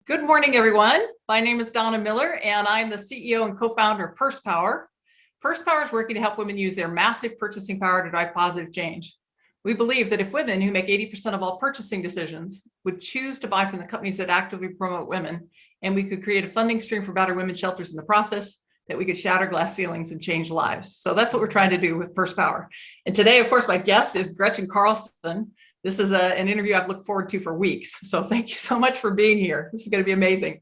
Good morning, everyone. My name is Donna Miller, and I'm the CEO and co-founder of Purse Power. Purse Power is working to help women use their massive purchasing power to drive positive change. We believe that if women who make 80% of all purchasing decisions would choose to buy from the companies that actively promote women, and we could create a funding stream for battered women's shelters in the process, that we could shatter glass ceilings and change lives. So that's what we're trying to do with Purse Power. And today, of course, my guest is Gretchen Carlson. This is an interview I've looked forward to for weeks. So thank you so much for being here. This is going to be amazing.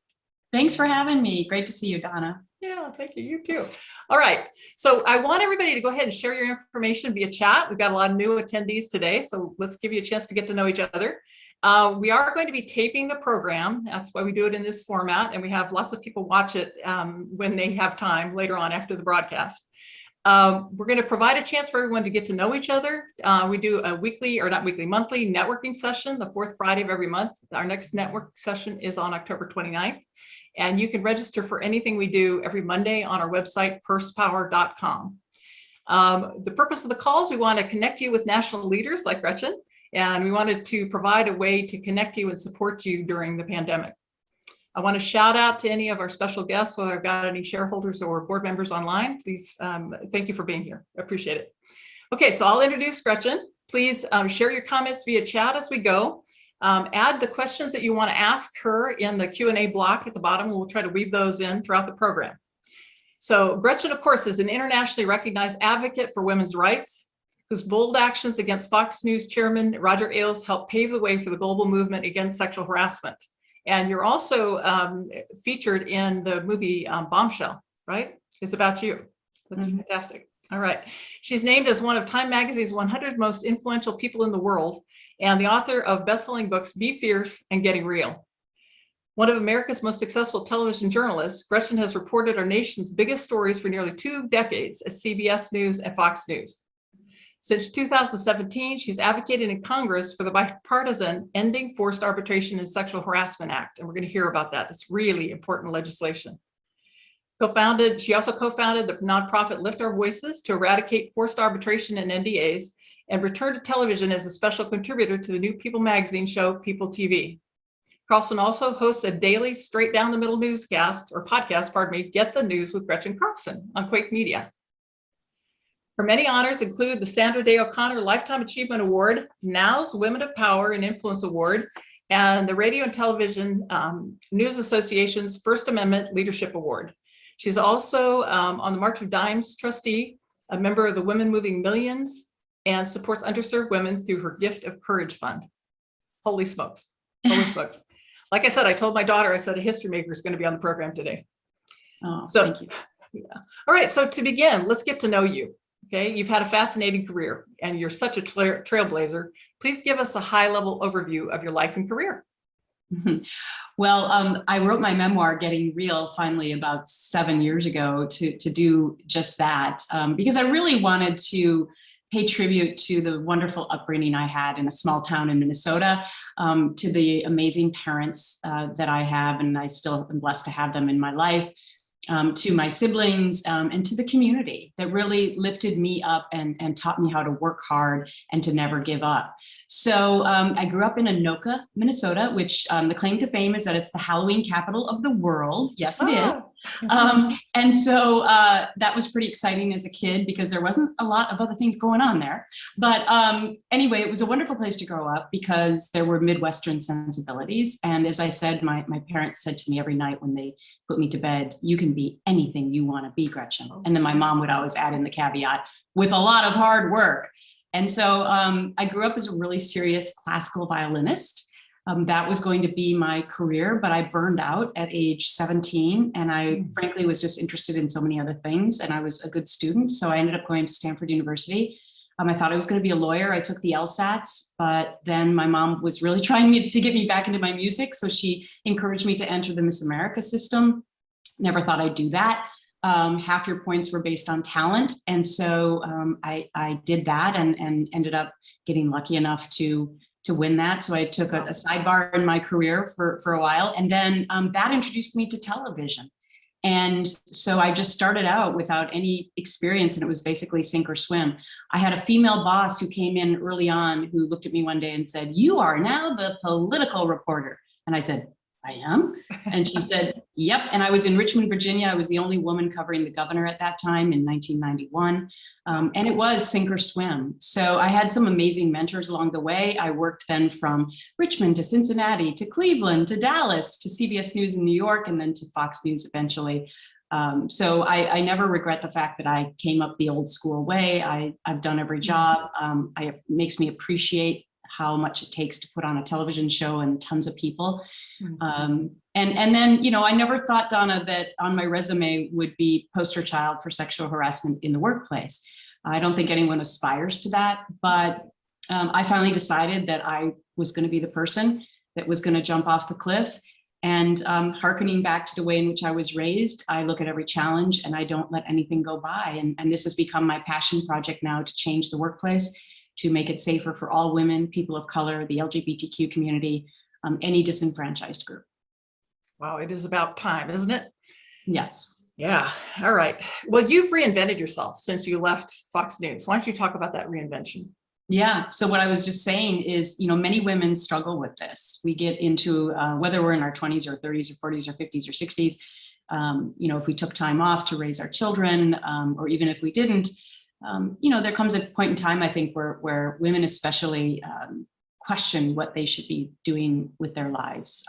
Thanks for having me. Great to see you, Donna. Yeah, thank you. You too. All right. So I want everybody to go ahead and share your information via chat. We've got a lot of new attendees today, so let's give you a chance to get to know each other. We are going to be taping the program. That's why we do it in this format. And we have lots of people watch it when they have time later on after the broadcast. We're going to provide a chance for everyone to get to know each other. We do a monthly networking session, the fourth Friday of every month. Our next network session is on October 29th. And you can register for anything we do every Monday on our website, pursepower.com. The purpose of the calls, we want to connect you with national leaders like Gretchen, and we wanted to provide a way to connect you and support you during the pandemic. I want to shout out to any of our special guests, whether I've got any shareholders or board members online. Please, thank you for being here. I appreciate it. Okay, so I'll introduce Gretchen. Please share your comments via chat as we go. Add the questions that you want to ask her in the Q&A block at the bottom. We'll try to weave those in throughout the program. So Gretchen, of course, is an internationally recognized advocate for women's rights, whose bold actions against Fox News chairman Roger Ailes helped pave the way for the global movement against sexual harassment. And you're also featured in the movie Bombshell, right? It's about you. That's fantastic. All right. She's named as one of Time Magazine's 100 most influential people in the world, and the author of bestselling books, Be Fierce and Getting Real. One of America's most successful television journalists, Gretchen has reported our nation's biggest stories for nearly 2 decades at CBS News and FOX News. Since 2017, she's advocated in Congress for the bipartisan Ending Forced Arbitration and Sexual Harassment Act, and we're going to hear about that. It's really important legislation. She also co-founded the nonprofit Lift Our Voices to eradicate forced arbitration and NDAs, and returned to television as a special contributor to the new People magazine show, People TV. Carlson also hosts a daily straight down the middle podcast, Get the News with Gretchen Carlson on Quake Media. Her many honors include the Sandra Day O'Connor Lifetime Achievement Award, Now's Women of Power and Influence Award, and the Radio and Television News Association's First Amendment Leadership Award. She's also on the March of Dimes trustee, a member of the Women Moving Millions, and supports underserved women through her Gift of Courage Fund. Holy smokes, holy smokes. Like I said, I told my daughter, I said a history maker is going to be on the program today. Oh, so, thank you. Yeah. All right, so to begin, let's get to know you. Okay, you've had a fascinating career and you're such a trailblazer. Please give us a high-level overview of your life and career. Well, I wrote my memoir, Getting Real, finally about 7 years ago to do just that, because I really wanted to pay tribute to the wonderful upbringing I had in a small town in Minnesota, to the amazing parents that I have, and I still am blessed to have them in my life, to my siblings, and to the community that really lifted me up and taught me how to work hard and to never give up. So I grew up in Anoka, Minnesota, which the claim to fame is that it's the Halloween capital of the world. Yes, it is. And so that was pretty exciting as a kid because there wasn't a lot of other things going on there. But anyway, it was a wonderful place to grow up because there were Midwestern sensibilities. And as I said, my parents said to me every night when they put me to bed, you can be anything you want to be, Gretchen. And then my mom would always add in the caveat, with a lot of hard work. And so I grew up as a really serious classical violinist. That was going to be my career, but I burned out at age 17. And I frankly was just interested in so many other things. And I was a good student. So I ended up going to Stanford University. I thought I was going to be a lawyer. I took the LSATs, but then my mom was really trying to get me back into my music. So she encouraged me to enter the Miss America system. Never thought I'd do that. Half your points were based on talent. And so I did that and ended up getting lucky enough to win that. So I took a sidebar in my career for a while. And then that introduced me to television. And so I just started out without any experience, and it was basically sink or swim. I had a female boss who came in early on who looked at me one day and said, "You are now the political reporter." And I said, I am. And she said, yep. And I was in Richmond, Virginia. I was the only woman covering the governor at that time in 1991. And it was sink or swim. So I had some amazing mentors along the way. I worked then from Richmond to Cincinnati, to Cleveland, to Dallas, to CBS News in New York, and then to Fox News eventually. So I never regret the fact that I came up the old school way. I've done every job. It makes me appreciate how much it takes to put on a television show and tons of people. And then, you know, I never thought, Donna, that on my resume would be poster child for sexual harassment in the workplace. I don't think anyone aspires to that, but I finally decided that I was going to be the person that was going to jump off the cliff. And hearkening back to the way in which I was raised, I look at every challenge and I don't let anything go by. And this has become my passion project now, to change the workplace, to make it safer for all women, people of color, the LGBTQ community, any disenfranchised group. Wow, it is about time, isn't it? Yes. Yeah. All right. Well, you've reinvented yourself since you left Fox News. Why don't you talk about that reinvention? Yeah. So what I was just saying is, you know, many women struggle with this. We get into whether we're in our 20s or 30s or 40s or 50s or 60s, you know, if we took time off to raise our children, or even if we didn't, you know, there comes a point in time, I think, where women especially question what they should be doing with their lives.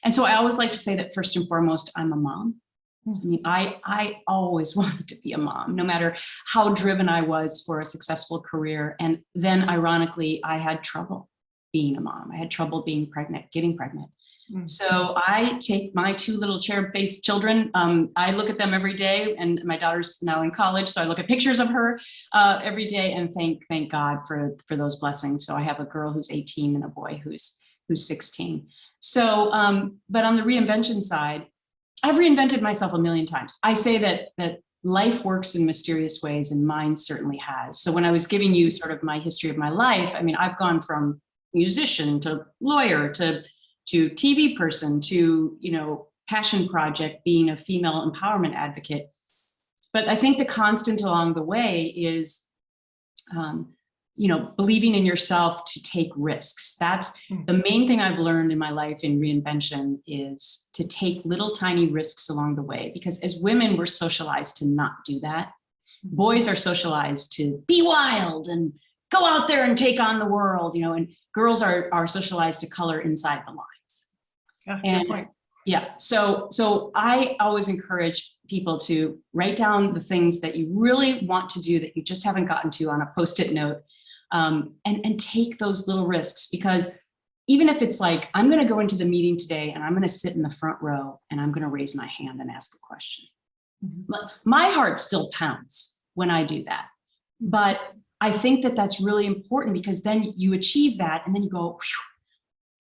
And so I always like to say that first and foremost, I'm a mom. I mean, I always wanted to be a mom, no matter how driven I was for a successful career. And then ironically, I had trouble being a mom. I had trouble being pregnant, getting pregnant. So I take my two little cherub-faced children. I look at them every day, and my daughter's now in college, so I look at pictures of her every day and thank God for those blessings. So I have a girl who's 18 and a boy who's 16. So, but on the reinvention side, I've reinvented myself a million times. I say that life works in mysterious ways, and mine certainly has. So when I was giving you sort of my history of my life, I mean, I've gone from musician to lawyer to TV person to, you know, passion project, being a female empowerment advocate. But I think the constant along the way is, you know, believing in yourself to take risks. That's the main thing I've learned in my life in reinvention, is to take little tiny risks along the way. Because as women, we're socialized to not do that. Boys are socialized to be wild and go out there and take on the world, you know, and girls are socialized to color inside the lines. Yeah, and good point. yeah, so I always encourage people to write down the things that you really want to do that you just haven't gotten to on a Post-it note, and take those little risks. Because even if it's like, I'm going to go into the meeting today and I'm going to sit in the front row and I'm going to raise my hand and ask a question. My heart still pounds when I do that. But I think that that's really important, because then you achieve that and then you go,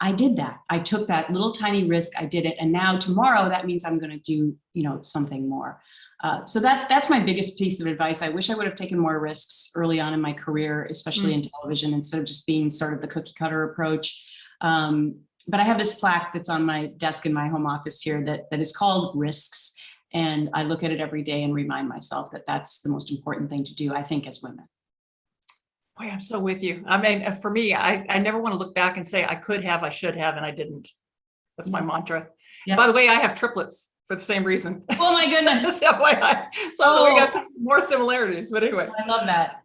I did that. I took that little tiny risk. I did it. And now tomorrow, that means I'm going to do, you know, something more. So that's my biggest piece of advice. I wish I would have taken more risks early on in my career, especially in television, instead of just being sort of the cookie cutter approach. But I have this plaque that's on my desk in my home office here that is called Risks. And I look at it every day and remind myself that that's the most important thing to do, I think, as women. Boy, I'm so with you. I mean, for me, I never want to look back and say I could have, I should have, and I didn't. That's my mantra. Yeah. By the way, I have triplets for the same reason. Oh my goodness. So we got some more similarities, but anyway. I love that.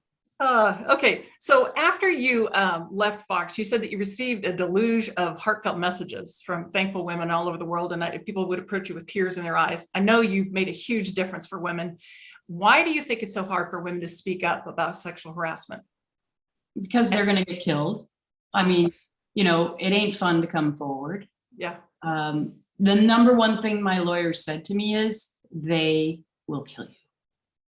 Okay, so after you left Fox, you said that you received a deluge of heartfelt messages from thankful women all over the world, and people would approach you with tears in their eyes. I know you've made a huge difference for women. Why do you think it's so hard for women to speak up about sexual harassment? Because they're going to get killed. I mean, you know, it ain't fun to come forward. Yeah. The number one thing my lawyer said to me is, they will kill you.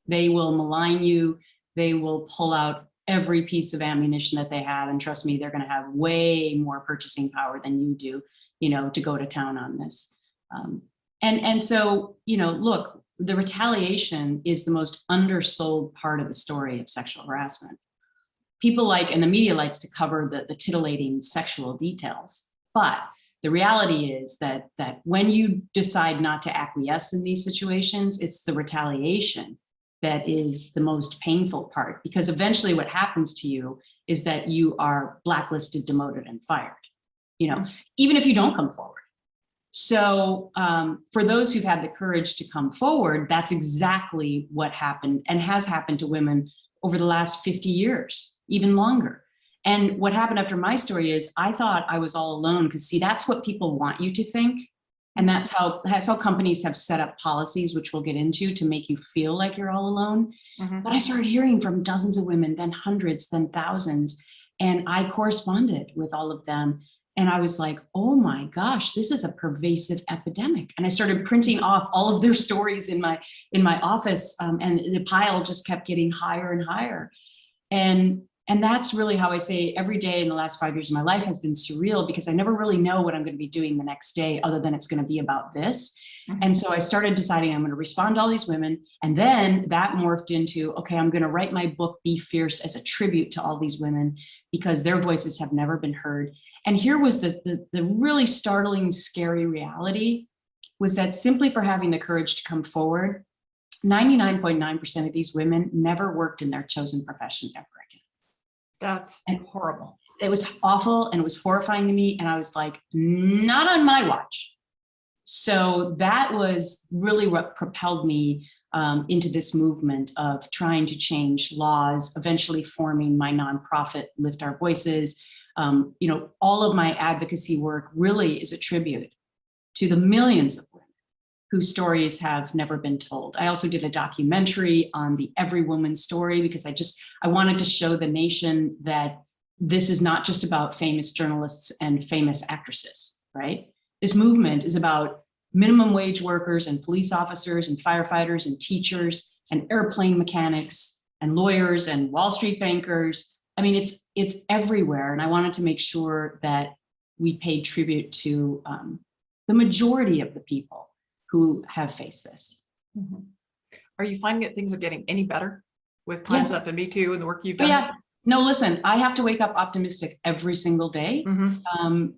They will malign you. They will pull out every piece of ammunition that they have. And trust me, they're going to have way more purchasing power than you do, you know, to go to town on this. And so, you know, look, the retaliation is the most undersold part of the story of sexual harassment. People like, and the media likes to cover the titillating sexual details, but the reality is that when you decide not to acquiesce in these situations, it's the retaliation that is the most painful part, because eventually what happens to you is that you are blacklisted, demoted, and fired, you know, even if you don't come forward. So for those who've had the courage to come forward, that's exactly what happened and has happened to women over the last 50 years, even longer. And what happened after my story is I thought I was all alone, because see, that's what people want you to think. And that's how companies have set up policies, which we'll get into, to make you feel like you're all alone. But I started hearing from dozens of women, then hundreds, then thousands. And I corresponded with all of them. And I was like, oh my gosh, this is a pervasive epidemic. And I started printing off all of their stories in my office, and the pile just kept getting higher and higher. And that's really how I say every day in the last 5 years of my life has been surreal, because I never really know what I'm going to be doing the next day other than it's going to be about this. And so I started deciding I'm going to respond to all these women. And then that morphed into, okay, I'm going to write my book, Be Fierce, as a tribute to all these women, because their voices have never been heard. And here was the really startling, scary reality, was that simply for having the courage to come forward, 99.9% of these women never worked in their chosen profession ever again. That's horrible. It was awful, and it was horrifying to me. And I was like, not on my watch. So that was really what propelled me into this movement of trying to change laws, eventually forming my nonprofit, Lift Our Voices. All of my advocacy work really is a tribute to the millions of women whose stories have never been told. I also did a documentary on the Every Woman's Story, because I wanted to show the nation that this is not just about famous journalists and famous actresses, right? This movement is about minimum wage workers and police officers and firefighters and teachers and airplane mechanics and lawyers and Wall Street bankers. I mean, it's everywhere. And I wanted to make sure that we paid tribute to the majority of the people who have faced this. Are you finding that things are getting any better with Time's Up and Me Too and the work you've done? Yeah. No, listen, I have to wake up optimistic every single day,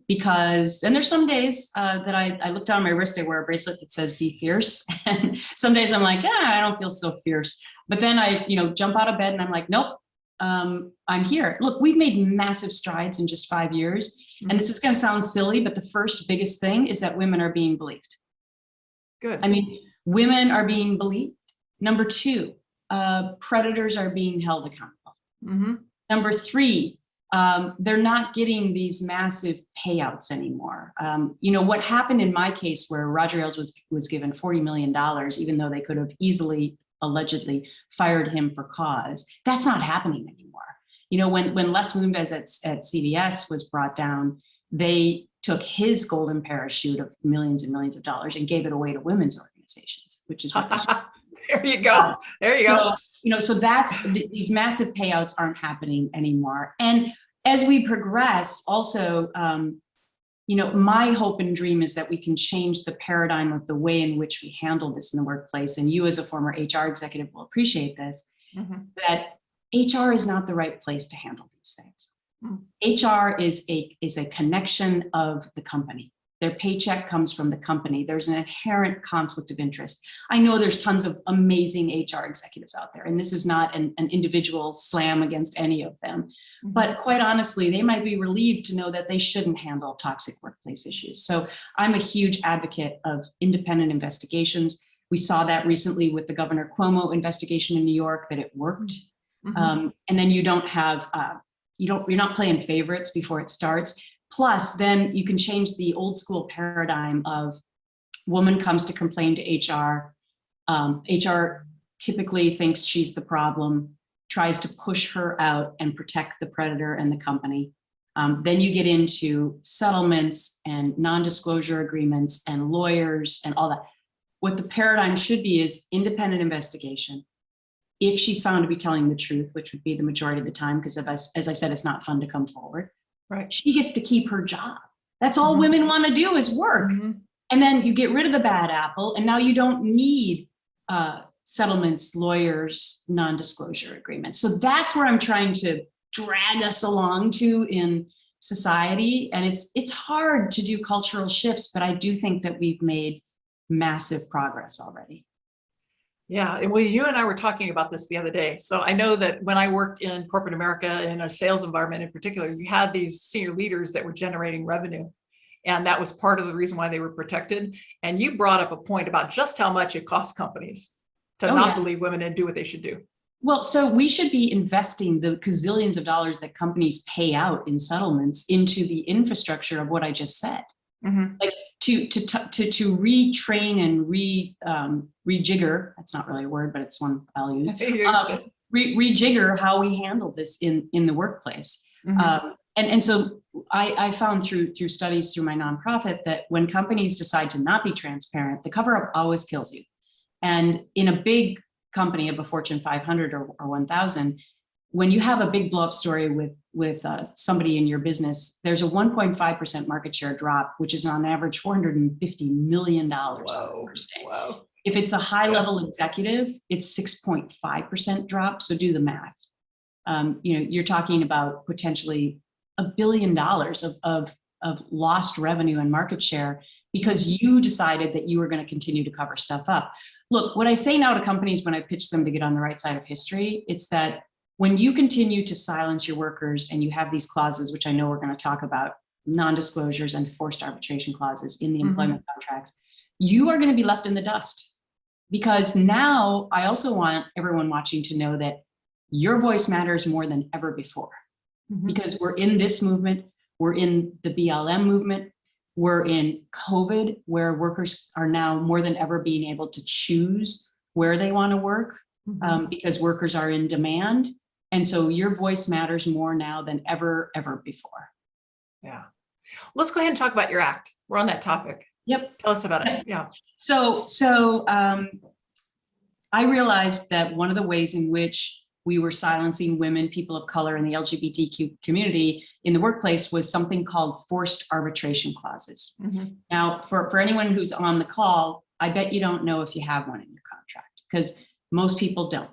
because, and there's some days that I look down my wrist, I wear a bracelet that says Be Fierce. And some days I'm like, I don't feel so fierce. But then I, jump out of bed and I'm like, nope, I'm here. Look, we've made massive strides in just 5 years. And this is going to sound silly, but the first biggest thing is that women are being believed. Good. I mean, women are being believed. Number two, predators are being held accountable. Number three, they're not getting these massive payouts anymore. What happened in my case, where Roger Ailes was given $40 million, even though they could have easily, allegedly, fired him for cause, that's not happening anymore. When Les Moonves at CBS was brought down, they took his golden parachute of millions and millions of dollars and gave it away to women's organizations, which is what they should. There you go. There you go. So that's these massive payouts aren't happening anymore. And as we progress, also, my hope and dream is that we can change the paradigm of the way in which we handle this in the workplace. And you, as a former HR executive, will appreciate this, that HR is not the right place to handle these things. HR is a connection of the company. Their paycheck comes from the company. There's an inherent conflict of interest. I know there's tons of amazing HR executives out there, and this is not an individual slam against any of them. But quite honestly, they might be relieved to know that they shouldn't handle toxic workplace issues. So I'm a huge advocate of independent investigations. We saw that recently with the Governor Cuomo investigation in New York, that it worked. And then you don't have, you're not playing favorites before it starts. Plus, then you can change the old school paradigm of woman comes to complain to HR. HR typically thinks she's the problem, tries to push her out and protect the predator and the company. Then you get into settlements and non-disclosure agreements and lawyers and all that. What the paradigm should be is independent investigation. If she's found to be telling the truth, which would be the majority of the time, because as I said, it's not fun to come forward. Right. She gets to keep her job. That's all women want to do is work. And then you get rid of the bad apple, and now you don't need settlements, lawyers, non-disclosure agreements. So that's where I'm trying to drag us along to in society. And it's hard to do cultural shifts, but I do think that we've made massive progress already. Yeah, well, you and I were talking about this the other day. So I know that when I worked in corporate America, in a sales environment in particular, you had these senior leaders that were generating revenue. And that was part of the reason why they were protected. And you brought up a point about just how much it costs companies to not believe women and do what they should do. Well, so we should be investing the gazillions of dollars that companies pay out in settlements into the infrastructure of what I just said. Like to retrain and rejigger, that's not really a word, but it's one I'll use, rejigger how we handle this in the workplace. And so I found through studies through my nonprofit that when companies decide to not be transparent, the cover-up always kills you. And in a big company of a Fortune 500 or 1000, when you have a big blow up story with somebody in your business, there's a 1.5% market share drop, which is on average $450 million on the first day. Wow. If it's a high level executive, it's 6.5% drop. So do the math. You're talking about potentially $1 billion of lost revenue and market share because you decided that you were going to continue to cover stuff up. Look, what I say now to companies when I pitch them to get on the right side of history, it's that when you continue to silence your workers and you have these clauses, which I know we're going to talk about, non-disclosures and forced arbitration clauses in the employment contracts, you are going to be left in the dust. Because now I also want everyone watching to know that your voice matters more than ever before. Because we're in this movement, we're in the BLM movement, we're in COVID, where workers are now more than ever being able to choose where they want to work because workers are in demand. And so your voice matters more now than ever before. Yeah. Let's go ahead and talk about your act. We're on that topic. Yep. Tell us about it. Yeah. So I realized that one of the ways in which we were silencing women, people of color, and the LGBTQ community in the workplace was something called forced arbitration clauses. Now, for anyone who's on the call, I bet you don't know if you have one in your contract, because most people don't.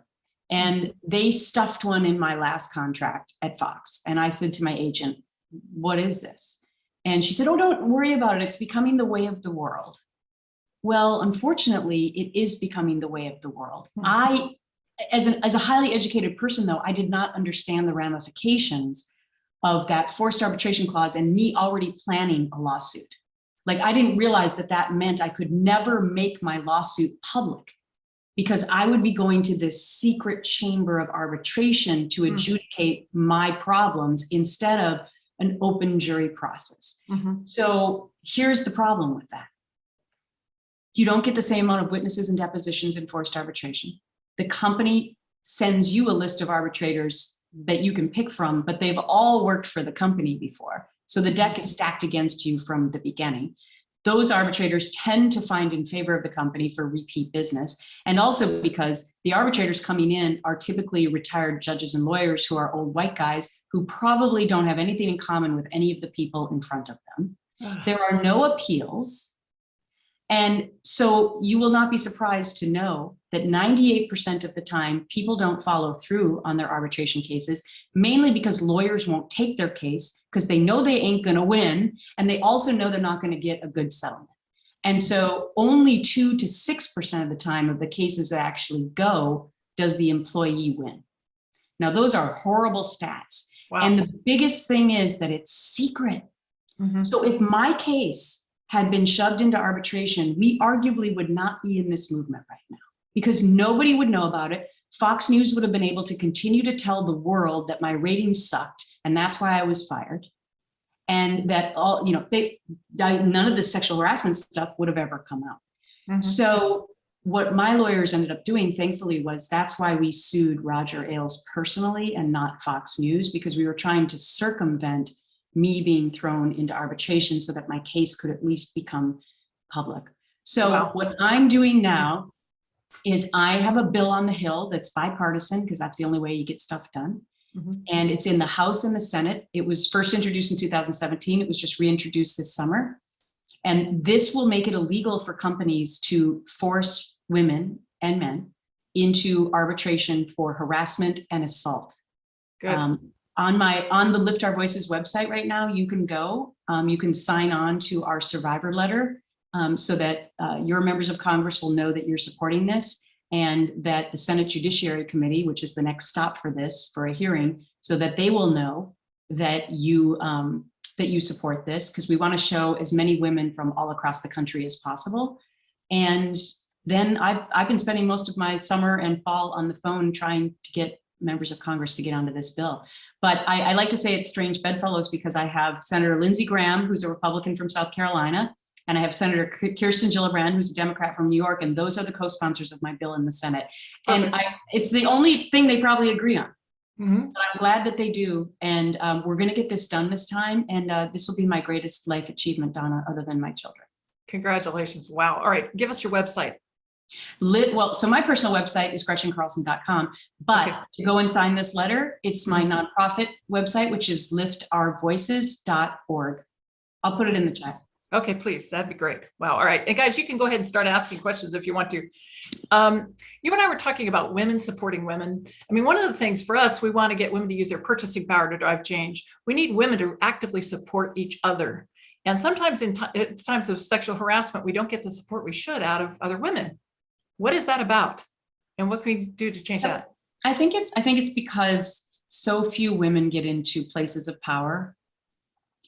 And they stuffed one in my last contract at Fox. And I said to my agent, what is this? And she said, oh, don't worry about it. It's becoming the way of the world. Well, unfortunately, it is becoming the way of the world. As a highly educated person, though, I did not understand the ramifications of that forced arbitration clause and me already planning a lawsuit. Like, I didn't realize that meant I could never make my lawsuit public because I would be going to this secret chamber of arbitration to adjudicate my problems instead of an open jury process. So here's the problem with that. You don't get the same amount of witnesses and depositions in forced arbitration. The company sends you a list of arbitrators that you can pick from, but they've all worked for the company before. So the deck is stacked against you from the beginning. Those arbitrators tend to find in favor of the company for repeat business. And also because the arbitrators coming in are typically retired judges and lawyers who are old white guys who probably don't have anything in common with any of the people in front of them. There are no appeals. And so you will not be surprised to know that 98% of the time, people don't follow through on their arbitration cases, mainly because lawyers won't take their case because they know they ain't going to win. And they also know they're not going to get a good settlement. And so only 2 to 6% of the time of the cases that actually go, does the employee win. Now, those are horrible stats. Wow. And the biggest thing is that it's secret. So if my case had been shoved into arbitration, we arguably would not be in this movement right now because nobody would know about it. Fox News would have been able to continue to tell the world that my ratings sucked and that's why I was fired. And that all, none of the sexual harassment stuff would have ever come out. So what my lawyers ended up doing, thankfully, was that's why we sued Roger Ailes personally and not Fox News, because we were trying to circumvent me being thrown into arbitration so that my case could at least become public. So what I'm doing now is I have a bill on the Hill that's bipartisan because that's the only way you get stuff done. And it's in the House and the Senate. It was first introduced in 2017. It was just reintroduced this summer. And this will make it illegal for companies to force women and men into arbitration for harassment and assault. Good. On the Lift Our Voices website right now, you can go, you can sign on to our survivor letter so that your members of Congress will know that you're supporting this and that the Senate Judiciary Committee, which is the next stop for this, for a hearing, so that they will know that you that you support this, because we want to show as many women from all across the country as possible. And then I've been spending most of my summer and fall on the phone trying to get members of Congress to get onto this bill. But I like to say it's strange bedfellows, because I have Senator Lindsey Graham, who's a Republican from South Carolina, and I have Senator Kirsten Gillibrand, who's a Democrat from New York, and those are the co-sponsors of my bill in the Senate. Perfect. And it's the only thing they probably agree on. Mm-hmm. But I'm glad that they do, and we're going to get this done this time, and this will be my greatest life achievement, Donna, other than my children. Congratulations. Wow. All right, give us your website. Well, so my personal website is GretchenCarlson.com, but Okay. to go and sign this letter, it's my nonprofit website, which is liftourvoices.org. I'll put it in the chat. Okay, please. That'd be great. Wow. All right. And guys, you can go ahead and start asking questions if you want to. You and I were talking about women supporting women. I mean, one of the things for us, we want to get women to use their purchasing power to drive change. We need women to actively support each other. And sometimes in times of sexual harassment, we don't get the support we should out of other women. What is that about? And what can we do to change that? I think it's because so few women get into places of power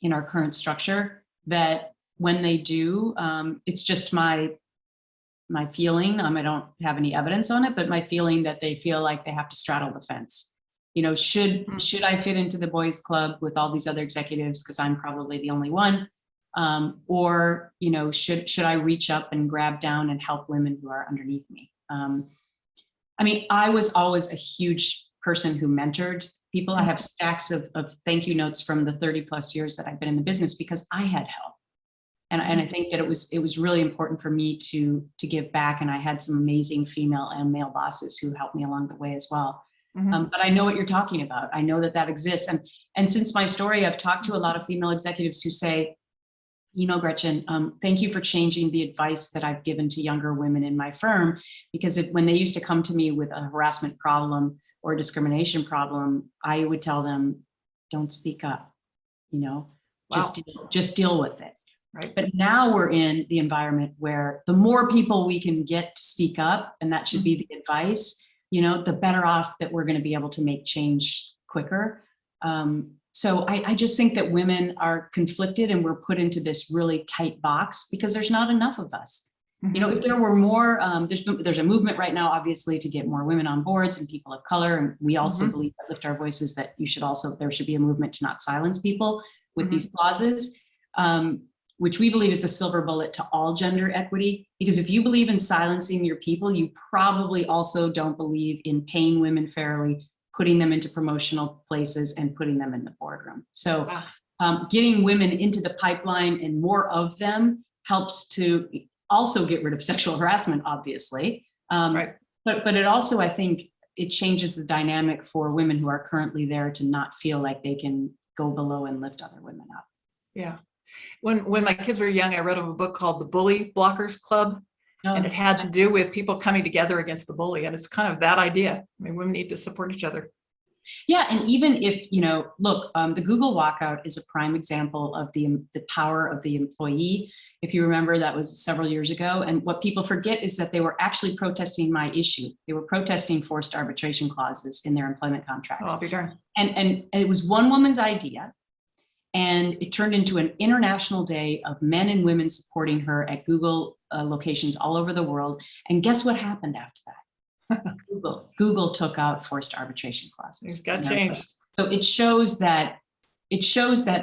in our current structure that when they do, it's just my feeling. I don't have any evidence on it, but my feeling that they feel like they have to straddle the fence. You know, should I fit into the boys' club with all these other executives because I'm probably the only one? Or, you know, should I reach up and grab down and help women who are underneath me? I mean, I was always a huge person who mentored people. I have stacks of thank you notes from the 30 plus years that I've been in the business because I had help. And I think that it was really important for me to give back. And I had some amazing female and male bosses who helped me along the way as well. But I know what you're talking about. I know that exists. And since my story, I've talked to a lot of female executives who say, you know, Gretchen, thank you for changing the advice that I've given to younger women in my firm, because when they used to come to me with a harassment problem or a discrimination problem, I would tell them, don't speak up, you know, just deal with it. Right. But now we're in the environment where the more people we can get to speak up, and that should be the advice, you know, the better off that we're going to be able to make change quicker. So I just think that women are conflicted and we're put into this really tight box because there's not enough of us. You know, if there were more, there's a movement right now, obviously, to get more women on boards and people of color. And we also believe at Lift Our Voices that there should be a movement to not silence people with these clauses, which we believe is a silver bullet to all gender equity. Because if you believe in silencing your people, you probably also don't believe in paying women fairly, putting them into promotional places and putting them in the boardroom. So getting women into the pipeline and more of them helps to also get rid of sexual harassment, obviously. Right. But it also, I think, it changes the dynamic for women who are currently there to not feel like they can go below and lift other women up. Yeah. When my kids were young, I read a book called The Bully Blockers Club. And it had to do with people coming together against the bully. And it's kind of that idea. I mean, women need to support each other. Yeah, and even if, you know, look, the Google walkout is a prime example of the power of the employee. If you remember, that was several years ago. And what people forget is that they were actually protesting my issue. They were protesting forced arbitration clauses in their employment contracts. Oh, be darned. And it was one woman's idea. And it turned into an international day of men and women supporting her at Google locations all over the world. And guess what happened after that? Google took out forced arbitration clauses. It got changed. So it shows that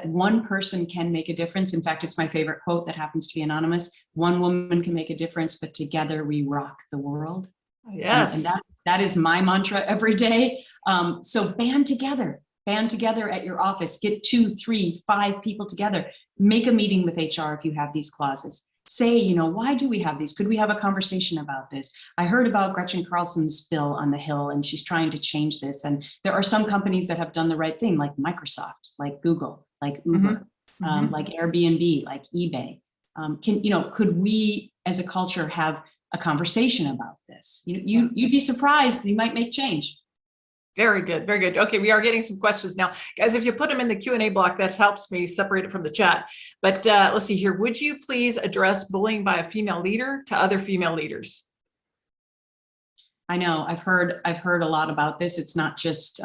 one person can make a difference. In fact, it's my favorite quote that happens to be anonymous. One woman can make a difference, but together we rock the world. Yes. And that is my mantra every day. So band together at your office, get 2, 3, 5 people together, make a meeting with HR if you have these clauses. Say, you know, why do we have these? Could we have a conversation about this? I heard about Gretchen Carlson's bill on the Hill, and she's trying to change this. And there are some companies that have done the right thing, like Microsoft, like Google, like Uber, like Airbnb, like eBay. Could we as a culture have a conversation about this? You'd be surprised. You might make change. Very good. Very good. Okay, we are getting some questions now. Guys, if you put them in the Q&A block, that helps me separate it from the chat. But let's see here. Would you please address bullying by a female leader to other female leaders? I know I've heard a lot about this. It's not just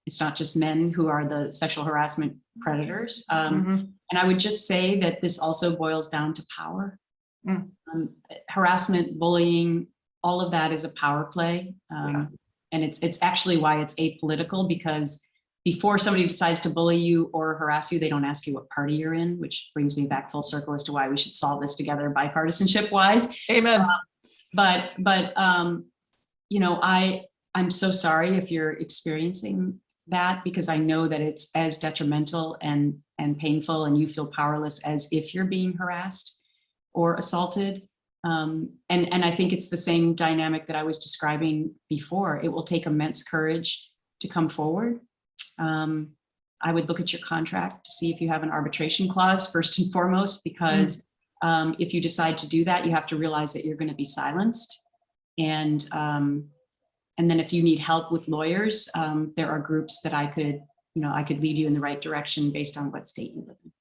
It's not just men who are the sexual harassment predators. Mhm. And I would just say that this also boils down to power. Mm. Harassment, bullying, all of that is a power play. And it's actually why it's apolitical, because before somebody decides to bully you or harass you, they don't ask you what party you're in, which brings me back full circle as to why we should solve this together bipartisanship wise. Amen. But you know, I'm so sorry if you're experiencing that, because I know that it's as detrimental and painful, and you feel powerless as if you're being harassed or assaulted. And I think it's the same dynamic that I was describing before. It will take immense courage to come forward. I would look at your contract to see if you have an arbitration clause first and foremost, because if you decide to do that, you have to realize that you're going to be silenced. And then if you need help with lawyers, there are groups that I could lead you in the right direction based on what state you live in.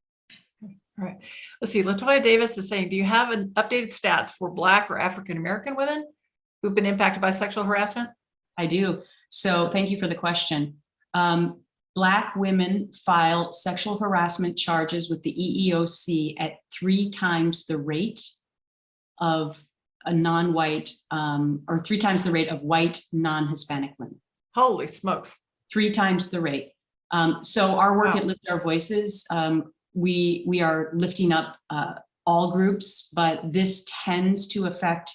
All right. Let's see. Latoya Davis is saying, do you have an updated stats for Black or African-American women who've been impacted by sexual harassment? I do. So thank you for the question. Black women file sexual harassment charges with the EEOC at 3 times the rate of a non-white, or 3 times the rate of white non-Hispanic women. Holy smokes. 3 times the rate. So our work Wow. at Lift Our Voices, we are lifting up all groups, but this tends to affect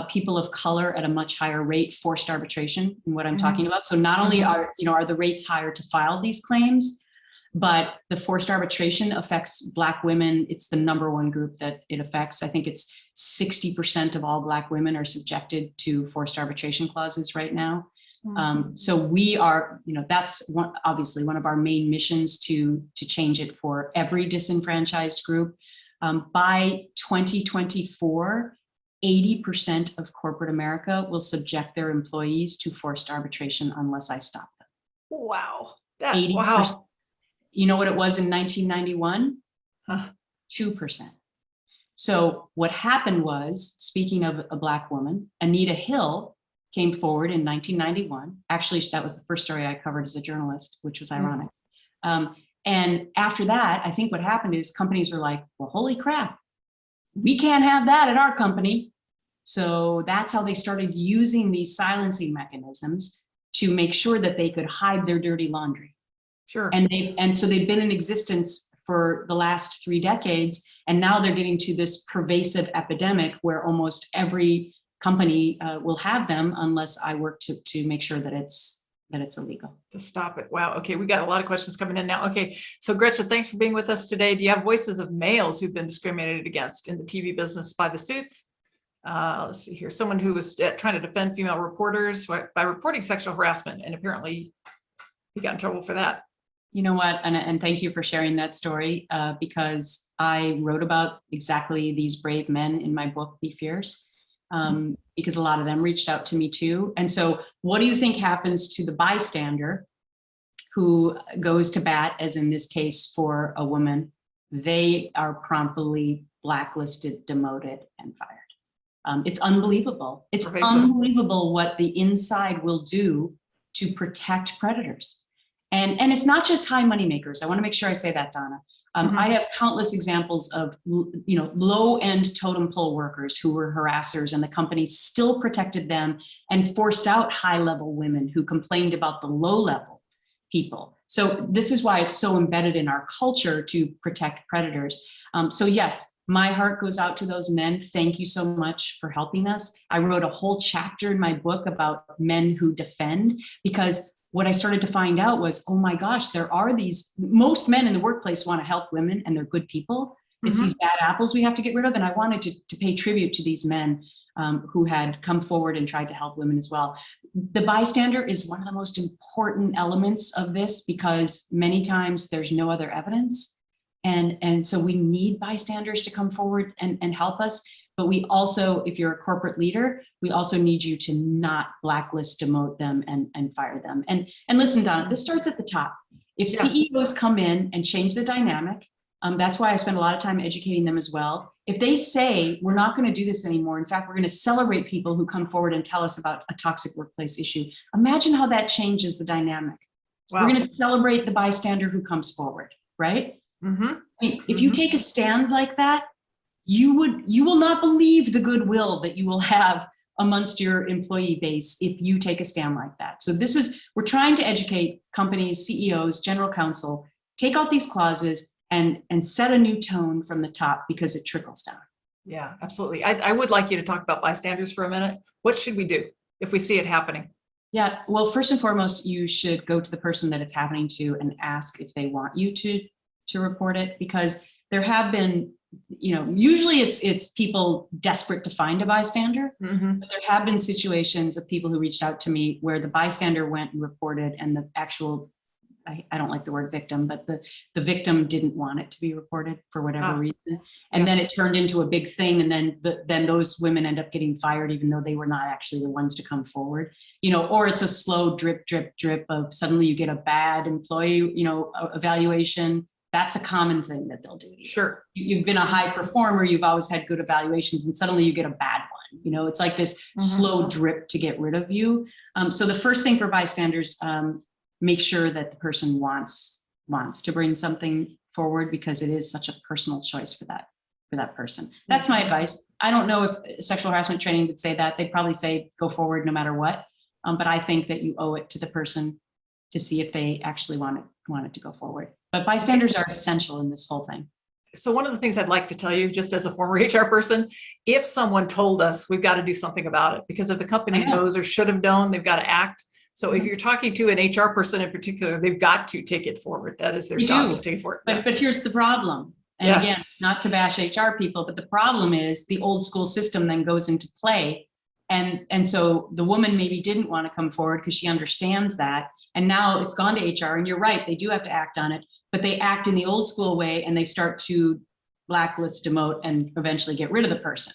people of color at a much higher rate, forced arbitration, and what I'm talking about. So not only are the rates higher to file these claims, but the forced arbitration affects Black women. It's the #1 group that it affects. I think it's 60% of all Black women are subjected to forced arbitration clauses right now. So we are, that's obviously one of our main missions to change it for every disenfranchised group. By 2024, 80% of corporate America will subject their employees to forced arbitration unless I stop them. Wow. 80%. Wow. You know what it was in 1991? Huh. 2%. So what happened was, speaking of a Black woman, Anita Hill came forward in 1991. Actually, that was the first story I covered as a journalist, which was ironic. And after that, I think what happened is companies were like, well, holy crap, we can't have that at our company. So that's how they started using these silencing mechanisms to make sure that they could hide their dirty laundry. Sure. And so they've been in existence for the last 3 decades. And now they're getting to this pervasive epidemic where almost every company will have them unless I work to make sure that it's illegal. To stop it. Wow. Okay. We got a lot of questions coming in now. Okay. So Gretchen, thanks for being with us today. Do you have voices of males who've been discriminated against in the TV business by the suits? Let's see here. Someone who was trying to defend female reporters by reporting sexual harassment, and apparently he got in trouble for that. You know what? And thank you for sharing that story, because I wrote about exactly these brave men in my book, Be Fierce. Because a lot of them reached out to me too. And so what do you think happens to the bystander who goes to bat, as in this case for a woman? They are promptly blacklisted, demoted, and fired. It's unbelievable. It's unbelievable what the inside will do to protect predators. And it's not just high money makers. I want to make sure I say that, Donna. I have countless examples of, low-end totem pole workers who were harassers, and the companies still protected them and forced out high-level women who complained about the low-level people. So this is why it's so embedded in our culture to protect predators. So yes, my heart goes out to those men. Thank you so much for helping us. I wrote a whole chapter in my book about men who defend, because what I started to find out was, oh my gosh, there are most men in the workplace want to help women and they're good people. It's these bad apples we have to get rid of. And I wanted to pay tribute to these men who had come forward and tried to help women as well. The bystander is one of the most important elements of this, because many times there's no other evidence. And so we need bystanders to come forward and help us. But we also, if you're a corporate leader, we also need you to not blacklist, demote them, and fire them. And listen, Donna, this starts at the top. If CEOs come in and change the dynamic, that's why I spend a lot of time educating them as well. If they say, we're not going to do this anymore, in fact, we're going to celebrate people who come forward and tell us about a toxic workplace issue, imagine how that changes the dynamic. Wow. We're going to celebrate the bystander who comes forward, right? Mm-hmm. I mean, if you take a stand like that, you will not believe the goodwill that you will have amongst your employee base if you take a stand like that. So we're trying to educate companies, CEOs, general counsel, take out these clauses and set a new tone from the top, because it trickles down. Yeah, absolutely. I would like you to talk about bystanders for a minute. What should we do if we see it happening? Yeah, well, first and foremost, you should go to the person that it's happening to and ask if they want you to report it, because there have been, usually it's people desperate to find a bystander, but there have been situations of people who reached out to me where the bystander went and reported, and the actual, I don't like the word victim, but the victim didn't want it to be reported for whatever reason. And then it turned into a big thing. And then those women end up getting fired, even though they were not actually the ones to come forward, or it's a slow drip, drip, drip of suddenly you get a bad employee, evaluation. That's a common thing that they'll do to you. Sure. You've been a high performer, you've always had good evaluations, and suddenly you get a bad one. It's like this slow drip to get rid of you. So the first thing for bystanders, make sure that the person wants to bring something forward, because it is such a personal choice for that person. That's my advice. I don't know if sexual harassment training would say that. They'd probably say go forward no matter what. But I think that you owe it to the person to see if they actually want it to go forward. But bystanders are essential in this whole thing. So one of the things I'd like to tell you, just as a former HR person, if someone told us, we've got to do something about it, because if the company knows or should have known, they've got to act. So if you're talking to an HR person in particular, they've got to take it forward. That is their job to take it forward. But here's the problem. And again, not to bash HR people, but the problem is the old school system then goes into play. And so the woman maybe didn't want to come forward because she understands that. And now it's gone to HR, and you're right, they do have to act on it, but they act in the old school way, and they start to blacklist, demote, and eventually get rid of the person.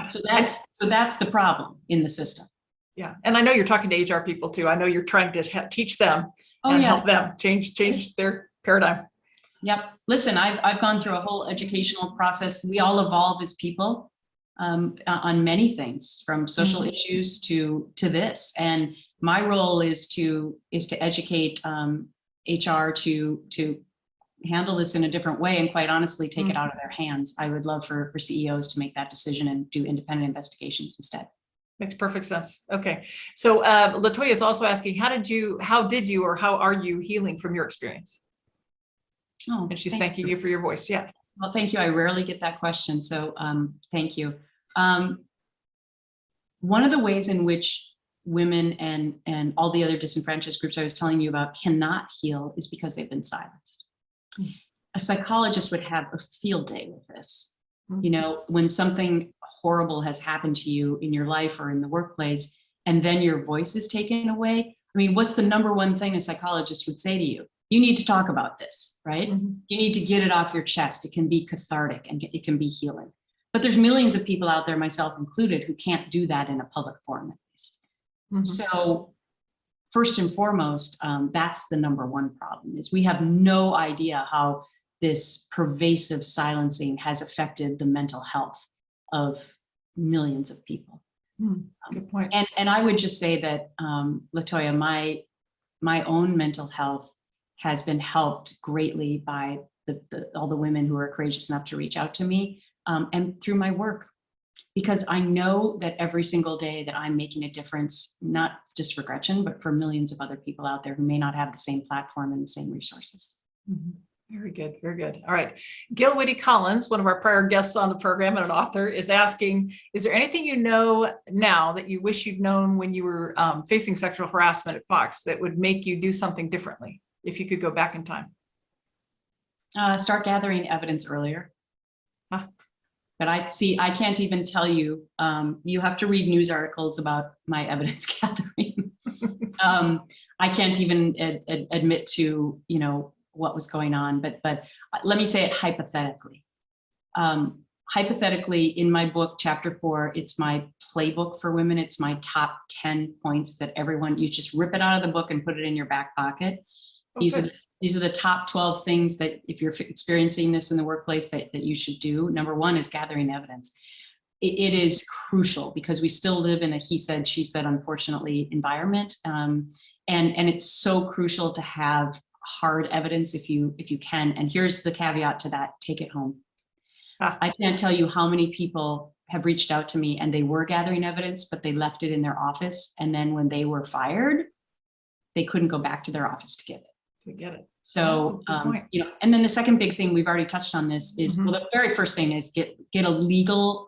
So that's the problem in the system. Yeah. And I know you're talking to HR people too. I know you're trying to teach them and help them change their paradigm. Yep. Listen, I've gone through a whole educational process. We all evolve as people on many things, from social issues to this. And my role is to educate HR to handle this in a different way, and quite honestly, take it out of their hands. I would love for CEOs to make that decision and do independent investigations instead. Makes perfect sense. Okay. So Latoya is also asking, how did you, or how are you healing from your experience? Oh, and she's thanking you for your voice. Yeah. Well, thank you. I rarely get that question. So thank you. One of the ways in which women and all the other disenfranchised groups I was telling you about cannot heal is because they've been silenced. A psychologist would have a field day with this. When something horrible has happened to you in your life or in the workplace, and then your voice is taken away. I mean, what's the number one thing a psychologist would say to you? You need to talk about this, right? You need to get it off your chest. It can be cathartic and it can be healing. But there's millions of people out there, myself included, who can't do that in a public forum, at least. So first and foremost, that's the number one problem, is we have no idea how this pervasive silencing has affected the mental health of millions of people. Good point. And I would just say that, Latoya, my own mental health has been helped greatly by all the women who are courageous enough to reach out to me, and through my work, because I know that every single day that I'm making a difference, not just for Gretchen, but for millions of other people out there who may not have the same platform and the same resources. Very good. Very good. All right. Gil Whitty Collins, one of our prior guests on the program and an author, is asking, is there anything you know now that you wish you'd known when you were facing sexual harassment at Fox that would make you do something differently if you could go back in time? Start gathering evidence earlier. But I can't even tell you, you have to read news articles about my evidence gathering. I can't even admit to, what was going on, but let me say it hypothetically. Hypothetically, in my book, chapter 4, it's my playbook for women. It's my top 10 points that you just rip it out of the book and put it in your back pocket. These are the top 12 things that if you're experiencing this in the workplace that you should do. Number 1 is gathering evidence. it is crucial because we still live in a he said, she said, unfortunately, environment. And it's so crucial to have hard evidence if you can. And here's the caveat to that: take it home. I can't tell you how many people have reached out to me and they were gathering evidence, but they left it in their office. And then when they were fired, they couldn't go back to their office to get it. So, and then the second big thing, we've already touched on this, is well, the very first thing is get a legal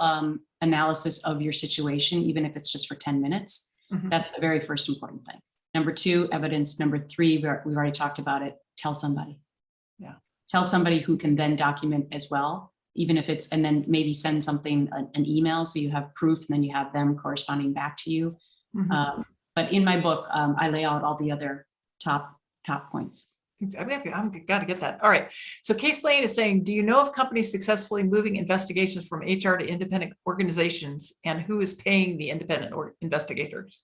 analysis of your situation, even if it's just for 10 minutes. That's the very first important thing. Number two, evidence. Number three, we've already talked about it. Tell somebody. Tell somebody who can then document as well, even if it's, and then maybe send something, an email, so you have proof, and then you have them corresponding back to you. But in my book, I lay out all the other top points. I've got to get that. All right. So Case Lane is saying, do you know of companies successfully moving investigations from HR to independent organizations, and who is paying the independent investigators?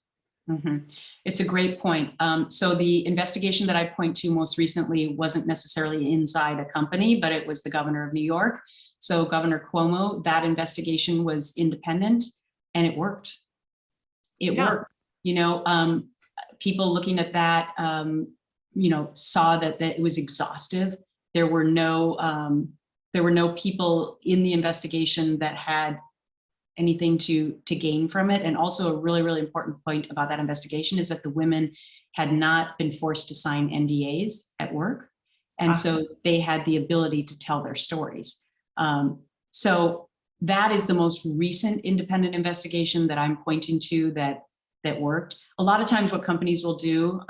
It's a great point. So the investigation that I point to most recently wasn't necessarily inside a company, but it was the governor of New York. So Governor Cuomo, that investigation was independent, and it worked. It worked. People looking at that, saw that it was exhaustive. There were no people in the investigation that had anything to gain from it. And also a really, really important point about that investigation is that the women had not been forced to sign NDAs at work. And so they had the ability to tell their stories. So that is the most recent independent investigation that I'm pointing to that worked. A lot of times what companies will do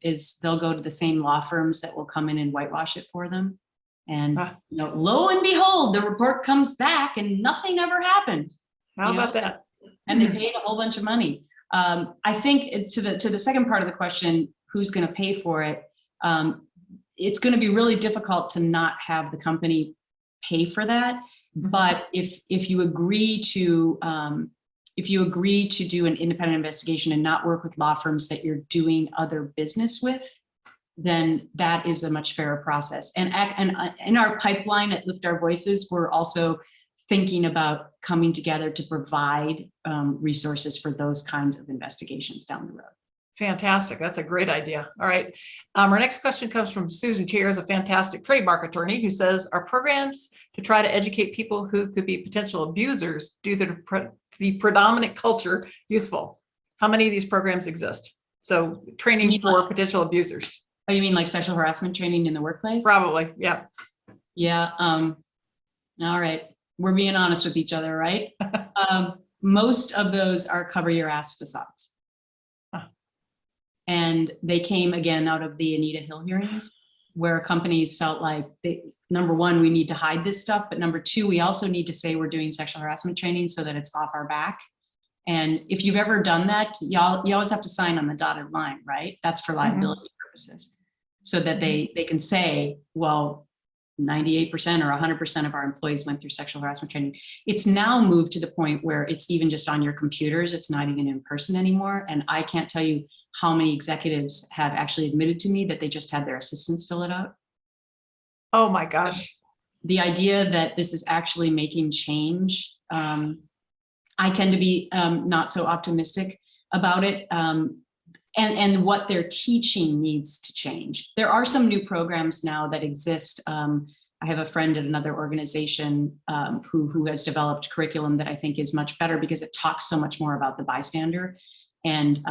is they'll go to the same law firms that will come in and whitewash it for them. And lo and behold, the report comes back and nothing ever happened. How about that? And they paid a whole bunch of money. I think to the second part of the question, who's going to pay for it? It's going to be really difficult to not have the company pay for that. But if you agree to do an independent investigation and not work with law firms that you're doing other business with, then that is a much fairer process. And in our pipeline at Lift Our Voices, we're also thinking about coming together to provide resources for those kinds of investigations down the road. Fantastic. That's a great idea. All right. Our next question comes from Susan Cheers, a fantastic trademark attorney, who says, are programs to try to educate people who could be potential abusers due to the predominant culture useful? How many of these programs exist? So training for potential abusers. Oh, you mean like sexual harassment training in the workplace? Probably. Yeah. Yeah. All right. We're being honest with each other, right? Most of those are cover your ass facades. And they came again out of the Anita Hill hearings, where companies felt like, number one, we need to hide this stuff, but number two, we also need to say we're doing sexual harassment training so that it's off our back. And if you've ever done that, you always have to sign on the dotted line, right? That's for liability purposes, so that they can say, well, 98% or 100% of our employees went through sexual harassment training. It's now moved to the point where it's even just on your computers. It's not even in person anymore. And I can't tell you how many executives have actually admitted to me that they just had their assistants fill it out. Oh my gosh. The idea that this is actually making change, I tend to be not so optimistic about it. And what they're teaching needs to change. There are some new programs now that exist. I have a friend at another organization who has developed curriculum that I think is much better because it talks so much more about the bystander. And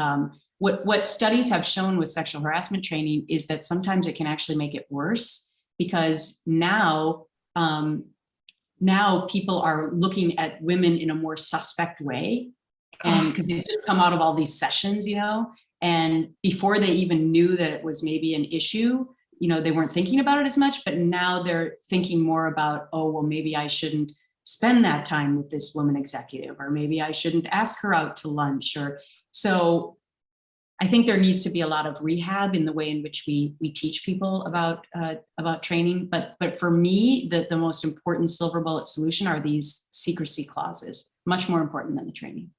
what studies have shown with sexual harassment training is that sometimes it can actually make it worse, because now people are looking at women in a more suspect way. And because they've just come out of all these sessions, and before they even knew that it was maybe an issue, they weren't thinking about it as much, but now they're thinking more about, oh, well, maybe I shouldn't spend that time with this woman executive, or maybe I shouldn't ask her out to lunch. So I think there needs to be a lot of rehab in the way in which we teach people about training. But for me, the most important silver bullet solution are these secrecy clauses, much more important than the training.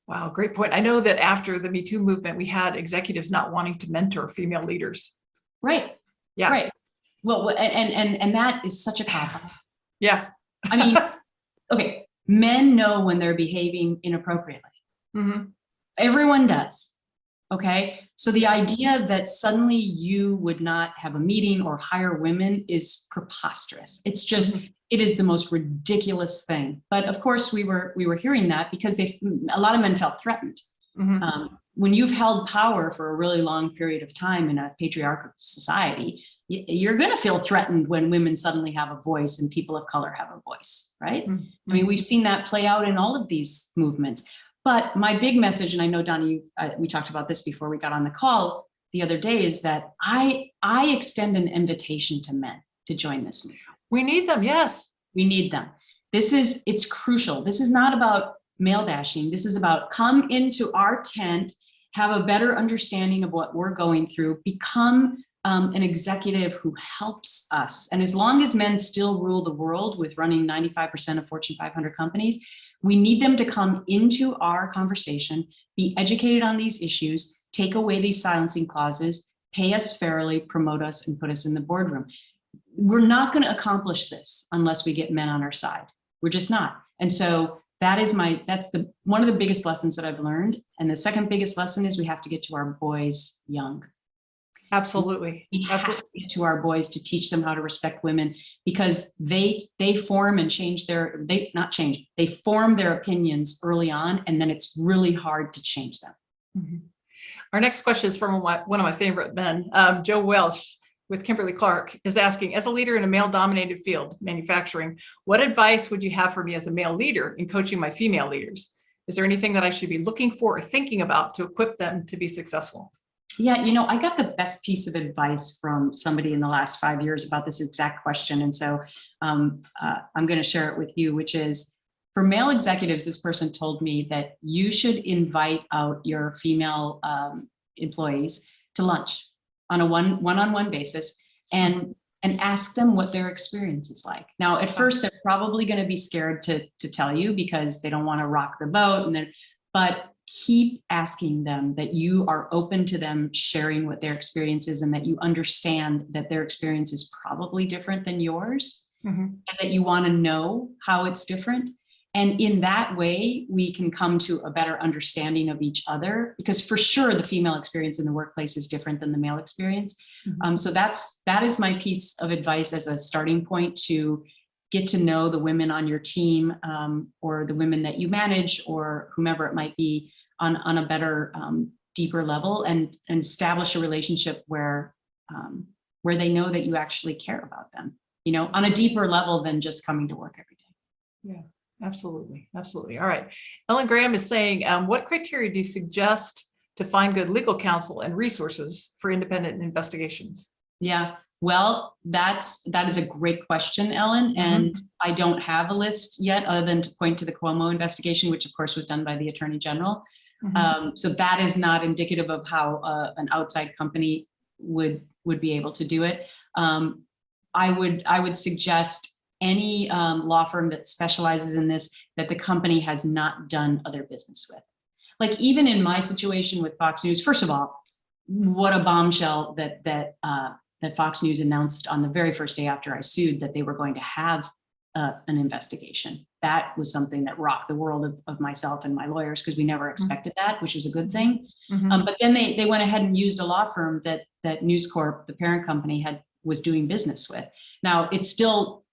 Wow, great point. I know that after the Me Too movement, we had executives not wanting to mentor female leaders. Right. Yeah. Right. Well, and that is such a cop-out. Yeah. I mean, okay, Men know when they're behaving inappropriately. Mhm. Everyone does. Okay. So the idea that suddenly you would not have a meeting or hire women is preposterous. It's just, Mhm. it is the most ridiculous thing. But of course we were hearing that because a lot of men felt threatened. Mhm. When you've held power for a really long period of time in a patriarchal society, you're going to feel threatened when women suddenly have a voice and people of color have a voice, right? Mhm. I mean, we've seen that play out in all of these movements. But my big message, and I know, Donnie, we talked about this before we got on the call the other day, is that I extend an invitation to men to join this movement. We need them. Yes. We need them. It's crucial. This is not about male bashing. This is about come into our tent, have a better understanding of what we're going through, become an executive who helps us. And as long as men still rule the world with running 95% of Fortune 500 companies, we need them to come into our conversation, be educated on these issues, take away these silencing clauses, pay us fairly, promote us, and put us in the boardroom. We're not going to accomplish this unless we get men on our side. We're just not. And so that's one of the biggest lessons that I've learned. And the second biggest lesson is we have to get to our boys young. Absolutely. We have to get to our boys to teach them how to respect women, because they form and they form their opinions early on, and then it's really hard to change them. Mhm. Our next question is from one of my favorite men, Joe Welsh with Kimberly Clark, is asking, as a leader in a male-dominated field, manufacturing, what advice would you have for me as a male leader in coaching my female leaders? Is there anything that I should be looking for or thinking about to equip them to be successful? Yeah, I got the best piece of advice from somebody in the last 5 years about this exact question. And so I'm going to share it with you, which is, for male executives, this person told me that you should invite out your female employees to lunch on a one-on-one basis and ask them what their experience is like. Now, at first, they're probably going to be scared to tell you because they don't want to rock the boat. But keep asking them that you are open to them sharing what their experience is, and that you understand that their experience is probably different than yours, and that you want to know how it's different. And in that way, we can come to a better understanding of each other, because for sure the female experience in the workplace is different than the male experience. So that is my piece of advice as a starting point to get to know the women on your team, or the women that you manage, or whomever it might be, on a better, deeper level, and establish a relationship where they know that you actually care about them, on a deeper level than just coming to work every day. Yeah. Absolutely. Absolutely. All right. Ellen Graham is saying, what criteria do you suggest to find good legal counsel and resources for independent investigations? Yeah, well, that is a great question, Ellen. And I don't have a list yet, other than to point to the Cuomo investigation, which of course was done by the Attorney General. So that is not indicative of how an outside company would be able to do it. I would suggest any law firm that specializes in this, that the company has not done other business with. Like, even in my situation with Fox News, first of all, what a bombshell that Fox News announced on the very first day after I sued that they were going to have an investigation. That was something that rocked the world of myself and my lawyers, because we never expected that, which was a good thing. But then they went ahead and used a law firm that News Corp, the parent company, was doing business with. Now, it still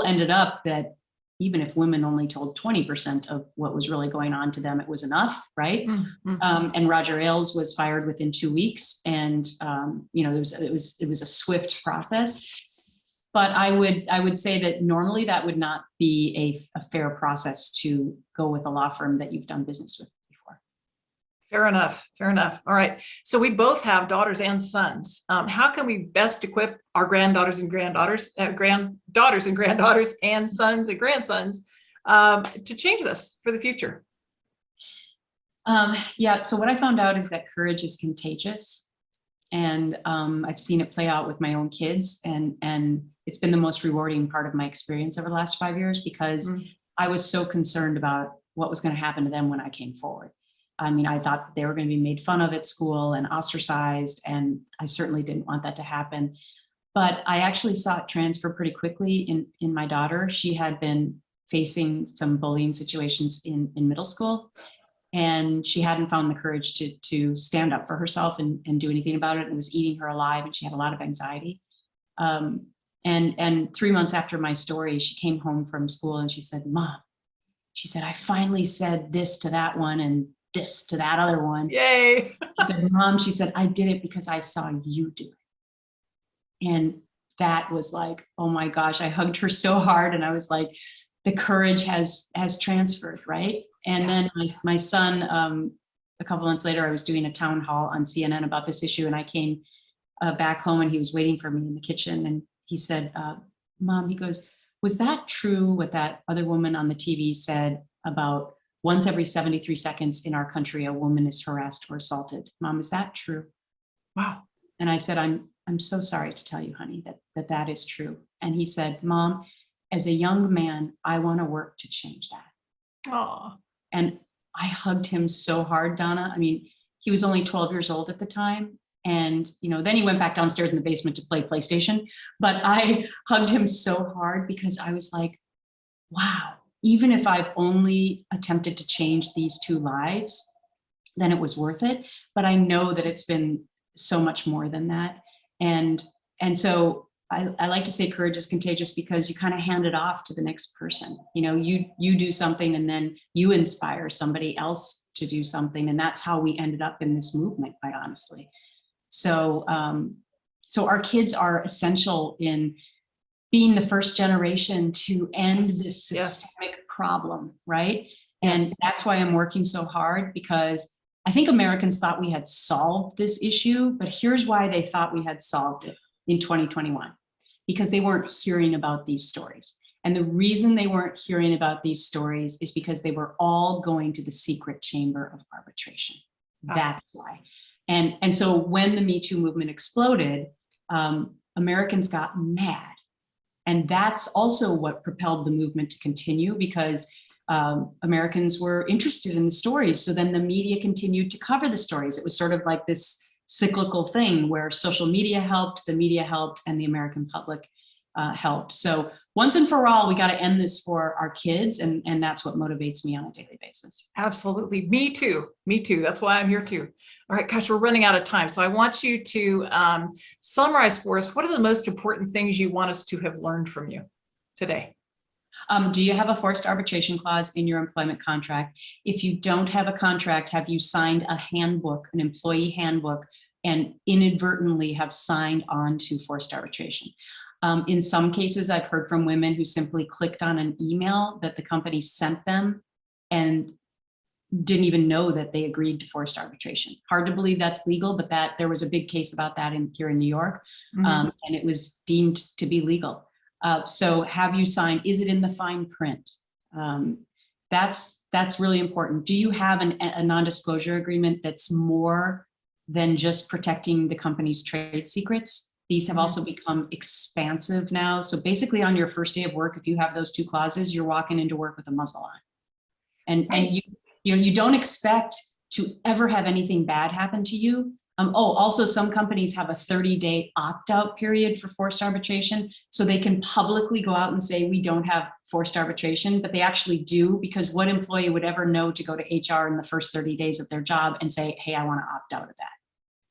ended up that even if women only told 20% of what was really going on to them, it was enough, right? And Roger Ailes was fired within 2 weeks, and it was a swift process. But I would say that normally that would not be a fair process to go with a law firm that you've done business with before. Fair enough. Fair enough. All right. So we both have daughters and sons. How can we best equip our granddaughters and granddaughters and sons and grandsons to change this for the future? Yeah. So what I found out is that courage is contagious, and I've seen it play out with my own kids, and it's been the most rewarding part of my experience over the last 5 years, because I was so concerned about what was going to happen to them when I came forward. I mean, I thought they were going to be made fun of at school and ostracized, and I certainly didn't want that to happen. But I actually saw it transfer pretty quickly in my daughter. She had been facing some bullying situations in middle school. And she hadn't found the courage to stand up for herself and do anything about it. It was eating her alive, and she had a lot of anxiety. And 3 months after my story, she came home from school and she said, Mom, she said, I finally said this to that one and this to that other one. Yay. She said, Mom, she said, I did it because I saw you do it. And that was like, oh my gosh, I hugged her so hard. And I was like, the courage has transferred, right? And then my son, a couple months later, I was doing a town hall on CNN about this issue, and I came back home, and he was waiting for me in the kitchen, and he said, Mom, he goes, was that true what that other woman on the TV said about once every 73 seconds in our country, a woman is harassed or assaulted? Mom, is that true? Wow. And I said, I'm so sorry to tell you, honey, that is true. And he said, Mom, as a young man, I want to work to change that. Oh. And I hugged him so hard, Donna. I mean, he was only 12 years old at the time. And, then he went back downstairs in the basement to play PlayStation. But I hugged him so hard because I was like, wow, even if I've only attempted to change these 2 lives, then it was worth it. But I know that it's been so much more than that. And so I like to say courage is contagious because you kind of hand it off to the next person. You do something and then you inspire somebody else to do something. And that's how we ended up in this movement, quite honestly. So our kids are essential in being the first generation to end this systemic problem, right? And that's why I'm working so hard, because I think Americans thought we had solved this issue, but here's why they thought we had solved it in 2021, because they weren't hearing about these stories. And the reason they weren't hearing about these stories is because they were all going to the secret chamber of arbitration. That's why. And so when the Me Too movement exploded, Americans got mad. And that's also what propelled the movement to continue, because Americans were interested in the stories. So then the media continued to cover the stories. It was sort of like this cyclical thing where social media helped, the media helped, and the American public helped. So once and for all, we got to end this for our kids. And that's what motivates me on a daily basis. Absolutely. Me too. Me too. That's why I'm here too. All right, gosh, we're running out of time. So I want you to summarize for us, what are the most important things you want us to have learned from you today? Do you have a forced arbitration clause in your employment contract? If you don't have a contract, have you signed a handbook, an employee handbook, and inadvertently have signed on to forced arbitration? In some cases, I've heard from women who simply clicked on an email that the company sent them and didn't even know that they agreed to forced arbitration. Hard to believe that's legal, but there was a big case about that here in New York, and it was deemed to be legal. So have you signed? Is it in the fine print? That's really important. Do you have a non-disclosure agreement that's more than just protecting the company's trade secrets? These have also become expansive now. So basically on your first day of work, if you have those 2 clauses, you're walking into work with a muzzle on. And you don't expect to ever have anything bad happen to you. Also some companies have a 30-day opt-out period for forced arbitration. So they can publicly go out and say, we don't have forced arbitration, but they actually do, because what employee would ever know to go to HR in the first 30 days of their job and say, hey, I want to opt out of that?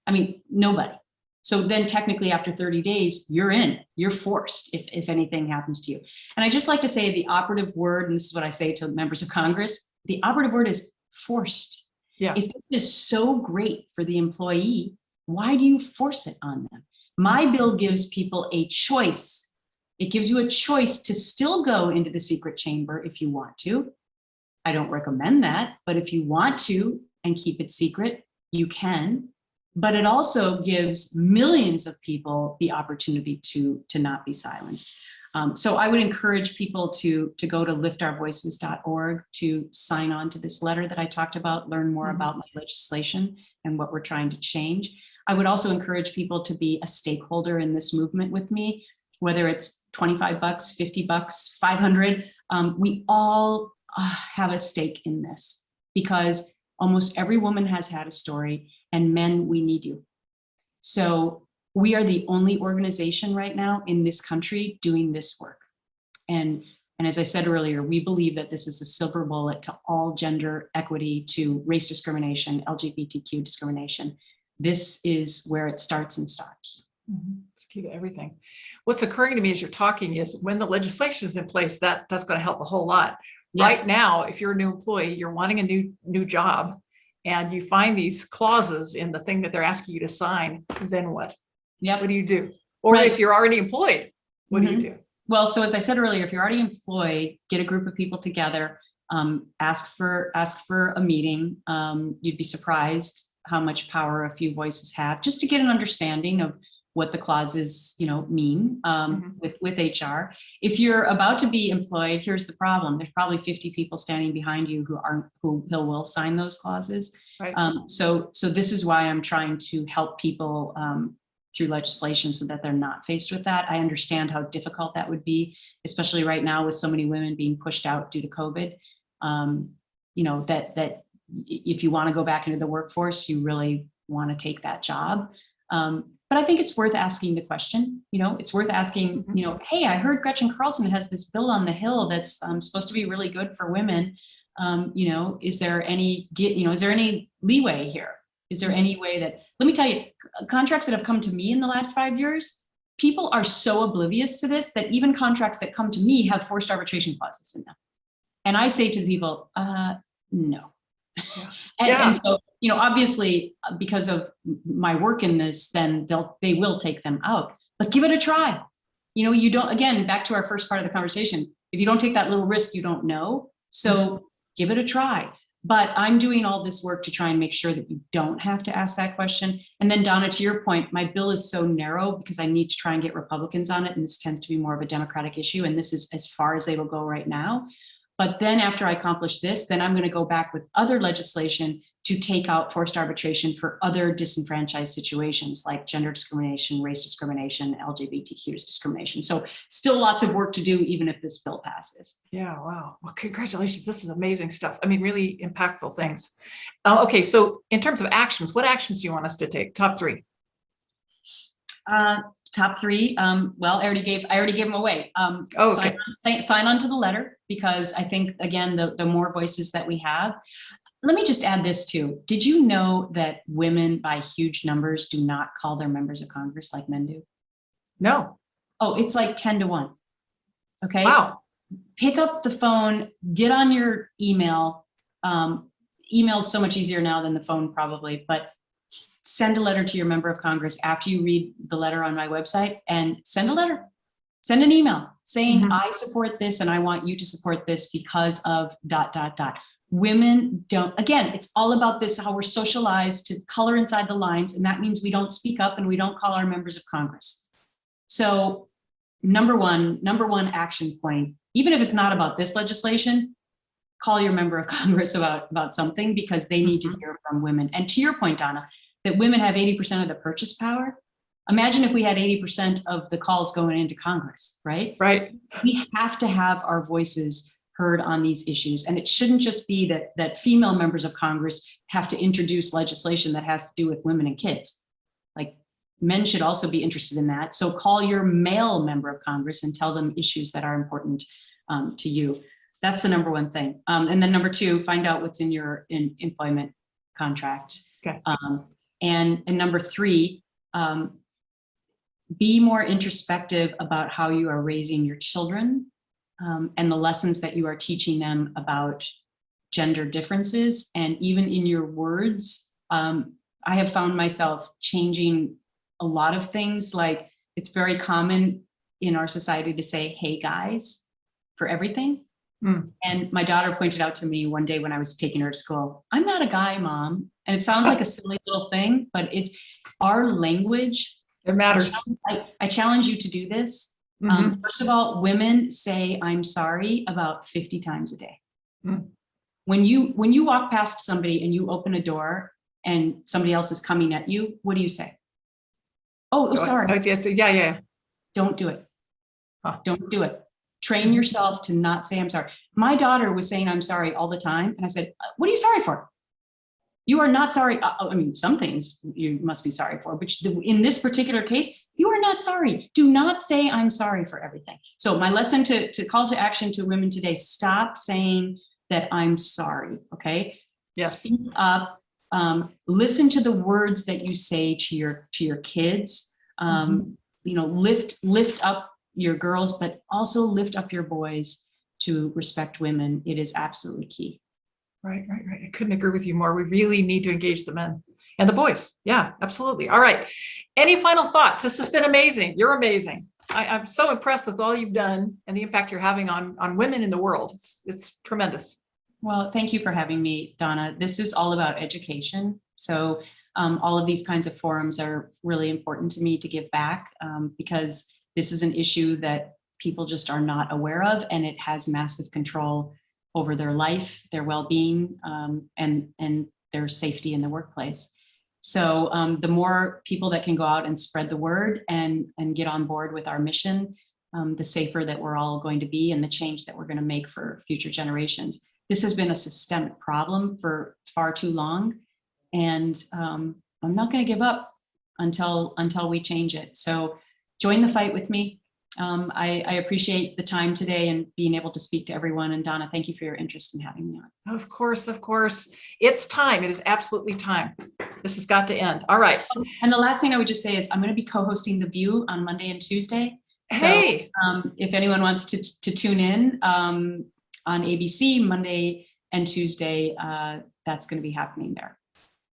I mean, nobody. So then technically after 30 days, you're in, you're forced if anything happens to you. And I just like to say the operative word, and this is what I say to members of Congress, the operative word is forced. Yeah. If this is so great for the employee, why do you force it on them? My bill gives people a choice. It gives you a choice to still go into the secret chamber if you want to. I don't recommend that, but if you want to and keep it secret, you can. But it also gives millions of people the opportunity to not be silenced. So I would encourage people to go to liftourvoices.org to sign on to this letter that I talked about, learn more about my legislation and what we're trying to change. I would also encourage people to be a stakeholder in this movement with me, whether it's $25, $50, 500. We all have a stake in this, because almost every woman has had a story, and men, we need you. So we are the only organization right now in this country doing this work. And And as I said earlier, we believe that this is a silver bullet to all gender equity, to race discrimination, LGBTQ discrimination. This is where it starts and stops. It's key to everything. What's occurring to me as you're talking is when the legislation is in place, that's going to help a whole lot. Yes. Right now, if you're a new employee, you're wanting a new job, and you find these clauses in the thing that they're asking you to sign, then what? Yep. What do you do? Or Right. if you're already employed, what do you do? Well, so as I said earlier, if you're already employed, get a group of people together, ask for a meeting. You'd be surprised how much power a few voices have, just to get an understanding of what the clauses, mean with HR. If you're about to be employed, here's the problem: there's probably 50 people standing behind you who will sign those clauses. Right. So this is why I'm trying to help people through legislation so that they're not faced with that. I understand how difficult that would be, especially right now with so many women being pushed out due to COVID. That if you want to go back into the workforce, you really want to take that job. But I think it's worth asking the question. It's worth asking, hey, I heard Gretchen Carlson has this bill on the Hill that's supposed to be really good for women. Is there any leeway here? Is there any way that, let me tell you, contracts that have come to me in the last 5 years, people are so oblivious to this that even contracts that come to me have forced arbitration clauses in them. And I say to the people, no. Yeah. And so, obviously, because of my work in this, then they will take them out, but give it a try. You don't, again, back to our first part of the conversation, if you don't take that little risk, you don't know. So give it a try. But I'm doing all this work to try and make sure that you don't have to ask that question. And then, Donna, to your point, my bill is so narrow because I need to try and get Republicans on it. And this tends to be more of a Democratic issue. And this is as far as they will go right now. But then after I accomplish this, then I'm going to go back with other legislation to take out forced arbitration for other disenfranchised situations like gender discrimination, race discrimination, LGBTQ discrimination. So still lots of work to do, even if this bill passes. Yeah, wow. Well, congratulations. This is amazing stuff. I mean, really impactful things. Okay, so in terms of actions, what actions do you want us to take? Top three. Top three. Well, I already gave them away. Okay. Sign on to the letter, because I think, again, the more voices that we have. Let me just add this too. Did you know that women by huge numbers do not call their members of Congress like men do? No. Oh, it's like 10 to 1. Okay. Wow. Pick up the phone, get on your email. Email's so much easier now than the phone probably, but send a letter to your member of Congress after you read the letter on my website, and send a letter, send an email saying, I support this and I want you to support this because of ... Women don't, again, it's all about this, how we're socialized to color inside the lines. And that means we don't speak up and we don't call our members of Congress. So number one action point, even if it's not about this legislation, call your member of Congress about something, because they need to hear from women. And to your point, Donna, that women have 80% of the purchase power. Imagine if we had 80% of the calls going into Congress, right? Right. We have to have our voices heard on these issues. And it shouldn't just be that female members of Congress have to introduce legislation that has to do with women and kids. Like, men should also be interested in that. So call your male member of Congress and tell them issues that are important to you. That's the number one thing. And then number two, find out what's in your employment contract. Okay. And number three, be more introspective about how you are raising your children and the lessons that you are teaching them about gender differences. And even in your words, I have found myself changing a lot of things. Like, it's very common in our society to say, hey guys, for everything. And my daughter pointed out to me one day when I was taking her to school, I'm not a guy, Mom. And it sounds like a silly little thing, but it's our language. It matters. I challenge you to do this. First of all, women say I'm sorry about 50 times a day. When you walk past somebody and you open a door and somebody else is coming at you, what do you say? Oh, sorry. Yeah. Don't do it. Don't do it. Train yourself to not say I'm sorry. My daughter was saying I'm sorry all the time. And I said, what are you sorry for? You are not sorry. I mean, some things you must be sorry for, but in this particular case, You are not sorry. Do not say I'm sorry for everything. So my lesson to call to action to women today, stop saying that I'm sorry, okay? Yes. Speak up, listen to the words that you say to your kids, you know, lift up your girls, but also lift up your boys to respect women. It is absolutely key. Right. I couldn't agree with you more. We really need to engage the men and the boys. Yeah, absolutely. All right. Any final thoughts? This has been amazing. You're amazing. I'm so impressed with all you've done and the impact you're having on women in the world. It's tremendous. Well, thank you for having me, Donna. This is all about education. So all of these kinds of forums are really important to me to give back because this is an issue that people just are not aware of, and it has massive control over their life, their well-being, and their safety in the workplace. So the more people that can go out and spread the word and get on board with our mission, the safer that we're all going to be and the change that we're going to make for future generations. This has been a systemic problem for far too long, and I'm not going to give up until we change it. So join the fight with me. I appreciate the time today and being able to speak to everyone. And Donna, thank you for your interest in having me on. Of course. It's time. It is absolutely time. This has got to end. All right. And the last thing I would just say is I'm going to be co-hosting The View on Monday and Tuesday. Hey. So if anyone wants to tune in on ABC Monday and Tuesday, that's going to be happening there.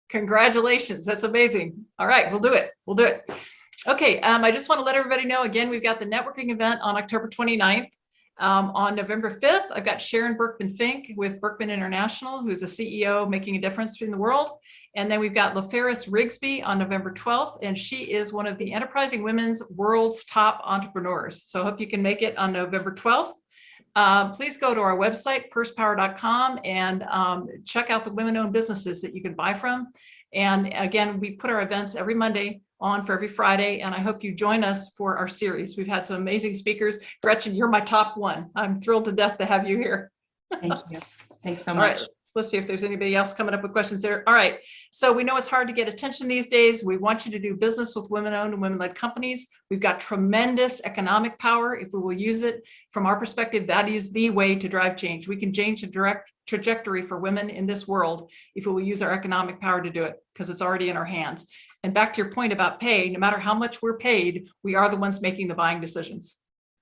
Congratulations. That's amazing. All right. We'll do it. Okay, I just want to let everybody know, again, we've got the networking event on October 29th. On November 5th, I've got Sharon Berkman-Fink with Berkman International, who's a CEO making a difference in the world. And then we've got LaFerris Rigsby on November 12th, and she is one of the Enterprising Women's World's Top Entrepreneurs. So I hope you can make it on November 12th. Please go to our website, pursepower.com, and check out the women-owned businesses that you can buy from. And again, we put our events every Monday on for every Friday, and I hope you join us for our series. We've had some amazing speakers. Gretchen, you're my top one. I'm thrilled to death to have you here. Thank you. Thanks so much. All right, let's see if there's anybody else coming up with questions there. All right, so we know it's hard to get attention these days. We want you to do business with women-owned and women-led companies. We've got tremendous economic power. If we will use it, from our perspective, that is the way to drive change. We can change the direct trajectory for women in this world if we will use our economic power to do it, because it's already in our hands. And back to your point about pay, no matter how much we're paid, we are the ones making the buying decisions.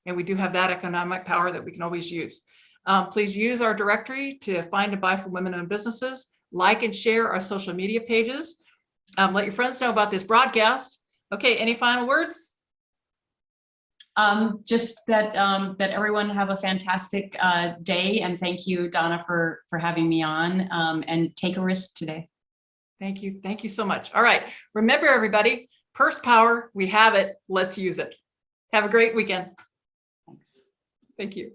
And we do have that economic power that we can always use. Please use our directory to find and buy from women-owned businesses. Like and share our social media pages. Let your friends know about this broadcast. Okay, any final words? Just that that everyone have a fantastic day, and thank you, Donna, for having me on, and take a risk today. Thank you so much. All right, remember everybody, purse power, we have it, let's use it. Have a great weekend. Thanks. Thank you.